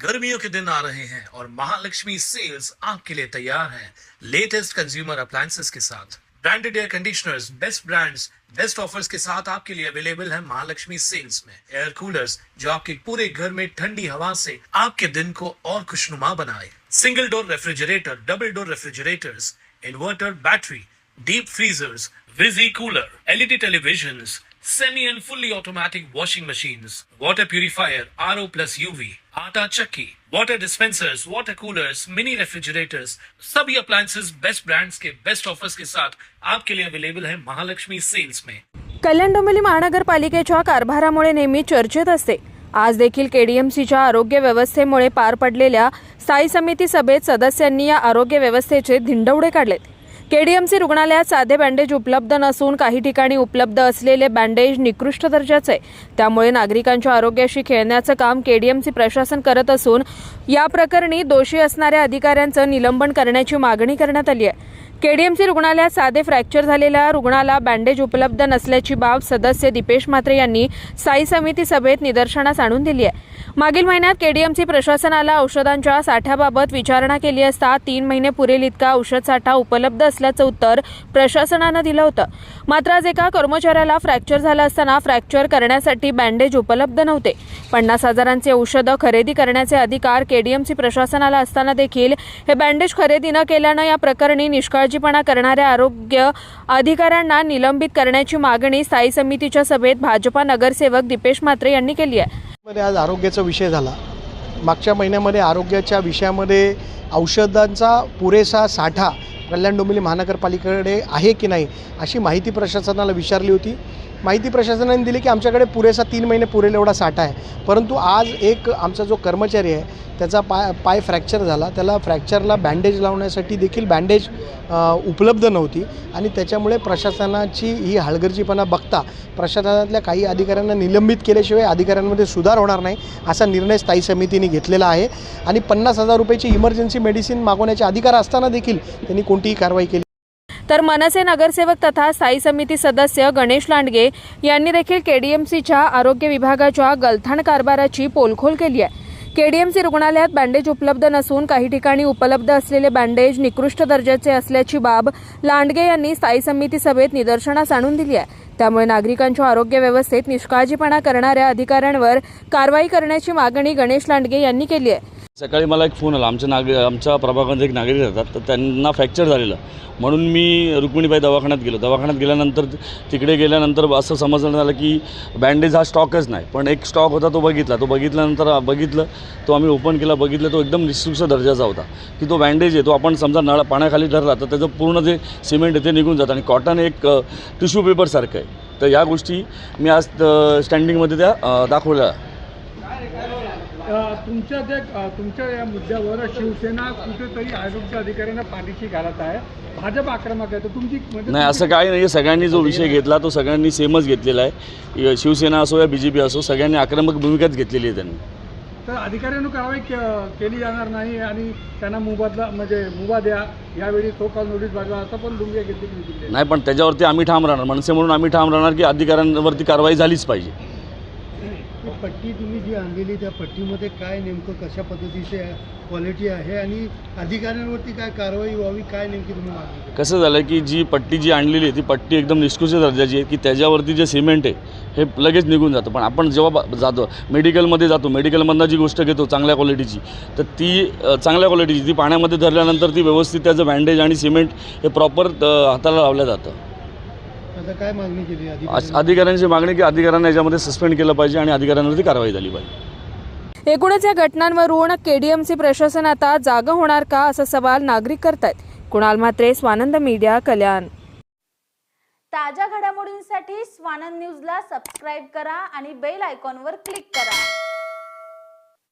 गर्मियों के दिन आ रहे हैं और महालक्ष्मी सेल्स आपके लिए तैयार है लेटेस्ट कंज्यूमर अप्लायंसेस के साथ। Branded air conditioners, best brands, best offers के साथ आपके लिए अवेलेबल है महालक्ष्मी सेल्स में। एयर कूलर्स जो आपके पूरे घर में ठंडी हवा से आपके दिन को और खुशनुमा बनाए। Single door refrigerator, double door refrigerators, inverter battery, deep freezers, visi cooler, LED televisions, semi and fully automatic washing machines, water purifier, RO plus UV, आटा चक्की, water dispensers, water coolers, mini refrigerators, सभी appliances best brands के best offers के साथ आपके लिए available है Mahalakshmi sales में। कल्याण डोंबिवली महानगरपालिकेच्या कारभारामुळे नेहमी चर्चेत असते। आज देखील केडीएमसीच्या आरोग्य व्यवस्थेमुळे पार पडलेल्या स्थायी समिती सभेत सदस्यांनी या आरोग्य व्यवस्थेचे धिंडवडे काढलेत। केडीएमसी रुग्णालयात साधे बँडेज उपलब्ध नसून काही ठिकाणी उपलब्ध असलेले बँडेज निकृष्ट दर्जाचे, त्यामुळे नागरिकांच्या आरोग्याशी खेळण्याचं काम केडीएमसी प्रशासन करत असून या प्रकरणी दोषी असणाऱ्या अधिकाऱ्यांचं निलंबन करण्याची मागणी करण्यात आली आहे। केडीएमसी रुग्णालयात साधे फ्रॅक्चर झालेल्या रुग्णाला बँडेज उपलब्ध नसल्याची बाब सदस्य दीपेश म्हात्रे यांनी स्थायी समिती सभेत निदर्शनास आणून दिली आहे। मागील महिन्यात केडीएमसी प्रशासनाला औषधांच्या साठ्याबाबत विचारणा केली असता 3 महिने पुरेल इतका औषध साठा उपलब्ध असल्याचं उत्तर प्रशासनानं दिलं होतं। मात्र आज एका कर्मचाऱ्याला फ्रॅक्चर झालं असताना फ्रॅक्चर करण्यासाठी बँडेज उपलब्ध नव्हते। 50,000चे औषधं खरेदी करण्याचे अधिकार केडीएमसी प्रशासनाला असताना देखील हे बँडेज खरेदी न केल्यानं या प्रकरणी निष्काळजीपणा करणाऱ्या आरोग्य अधिकाऱ्यांना निलंबित करण्याची मागणी स्थायी समितीच्या सभेत भाजपा नगरसेवक दीपेश म्हात्रे यांनी केली आहे। आज आरोग्याचा विषय झाला। मागच्या महिन्यामध्ये आरोग्याच्या विषयामध्ये औषधांचा पुरेसा साठा कल्याण डोंबिवली महानगरपालिकेकडे आहे की नाही अशी माहिती प्रशासनाला विचारली होती। माहिती प्रशासनाने दिली की आमच्याकडे पुरेसा 3 महिने पुरेल एवढा साठा आहे। परंतु आज एक आमचा जो कर्मचारी आहे त्याचा पाय फ्रॅक्चर झाला, त्याला फ्रॅक्चरला बँडेज लावण्यासाठी देखील बँडेज उपलब्ध नव्हती आणि त्याच्यामुळे प्रशासनाची ही हलगर्जीपणा बघता प्रशासनातल्या काही अधिकाऱ्यांना निलंबित केल्याशिवाय अधिकाऱ्यांमध्ये सुधार होणार नाही असा निर्णय स्थायी समितीने घेतलेला आहे आणि 50,000 रुपयाची इमर्जन्सी मेडिसिन मागवण्याचे अधिकार असताना देखील त्यांनी कोणतीही कारवाई केली। तर मनसे नगरसेवक तथा स्थायी समिती सदस्य गणेश लांडगे यांनी देखील केडीएमसीच्या आरोग्य विभागाच्या गलथान कारभाराची पोलखोल केली आहे। केडीएमसी रुग्णालयात बँडेज उपलब्ध नसून काही ठिकाणी उपलब्ध असलेले बँडेज निकृष्ट दर्जाचे असल्याची बाब लांडगे यांनी स्थायी समिती सभेत निदर्शनास आणून दिली आहे। त्यामुळे नागरिकांच्या आरोग्य व्यवस्थेत निष्काळजीपणा करणाऱ्या अधिकाऱ्यांवर कारवाई करण्याची मागणी गणेश लांडगे यांनी केली आहे। सकाळी मला एक फोन आला, आमच्या प्रभागामध्ये एक नागरिक राहतात, तर त्यांना फ्रॅक्चर झालेलं म्हणून मी रुक्मिणीबाई दवाखान्यात गेलो। दवाखान्यात गेल्यानंतर तिकडे गेल्यानंतर असं समजलं झालं की बँडेज हा स्टॉकच नाही, पण एक स्टॉक होता तो बघितलं तो आम्ही ओपन केला, बघितलं तो एकदम निकृष्ट दर्जाचा होता की तो बँडेज आहे तो आपण समजा पाण्याखाली धरला तर त्याचं पूर्ण जे सिमेंट आहे ते निघून जातं आणि कॉटन एक टिश्यू पेपरसारखं आहे। तर या गोष्टी मी आज स्टँडिंगमध्ये त्या दाखवल्या। तुमच्या या मुद्द्यावर शिवसेना कुठेतरी आरोग्य अधिकाऱ्यांना पाठीशी घालत आहे, भाजप आक्रमक आहे, तर तुमची नाही असं काही नाही। सगळ्यांनी जो विषय घेतला तो सगळ्यांनी सेमच घेतलेला आहे। शिवसेना असो या बीजेपी असो सगळ्यांनी आक्रमक भूमिकाच घेतलेली आहे त्यांनी। तर अधिकाऱ्यांनी कारवाई केली जाणार नाही आणि त्यांना मुभा द्या, यावेळी तो काल नोटीस पाठवा असं पण भूमिका घेतली नाही, पण त्याच्यावरती आम्ही ठाम राहणार, मनसे म्हणून आम्ही ठाम राहणार की अधिकाऱ्यांवरती कारवाई झालीच पाहिजे। पट्टी तुम्ही जी आणलेली त्या पट्टीमध्ये काय नेमकं कशा पद्धतीची क्वालिटी आहे आणि अधिकाऱ्यांवरती काय कारवाई व्हावी, काय नेमकी तुम्ही मागणी? कसं झालं की जी पट्टी आणलेली आहे ती पट्टी एकदम निष्कृष्ट दर्जाची आहे की त्याच्यावरती जे सिमेंट आहे हे लगेच निघून जातं। पण आपण जेव्हा जातो मेडिकलमध्ये मेडिकलमधनं जी गोष्ट घेतो चांगल्या क्वालिटीची, तर ती चांगल्या क्वालिटीची ती पाण्यामध्ये धरल्यानंतर ती व्यवस्थित त्याचं बँडेज आणि सिमेंट हे प्रॉपर हाताला लावलं जातं। आता काय मागणी केली अधिकाऱ्यांची मागणी की अधिकाऱ्यांना याच्यामध्ये सस्पेंड केलं पाहिजे आणि अधिकाऱ्यांवरती कारवाई झाली पाहिजे। एकूणच या घटनांवरून केडीएमसी प्रशासन आता जागं होणार का असा सवाल नागरिक करतायत। कुणाल म्हात्रे, स्वानंद मीडिया, कल्याण। ताज्या घडामोडींसाठी स्वानंद न्यूजला सबस्क्राइब करा आणि बेल आयकॉनवर क्लिक करा।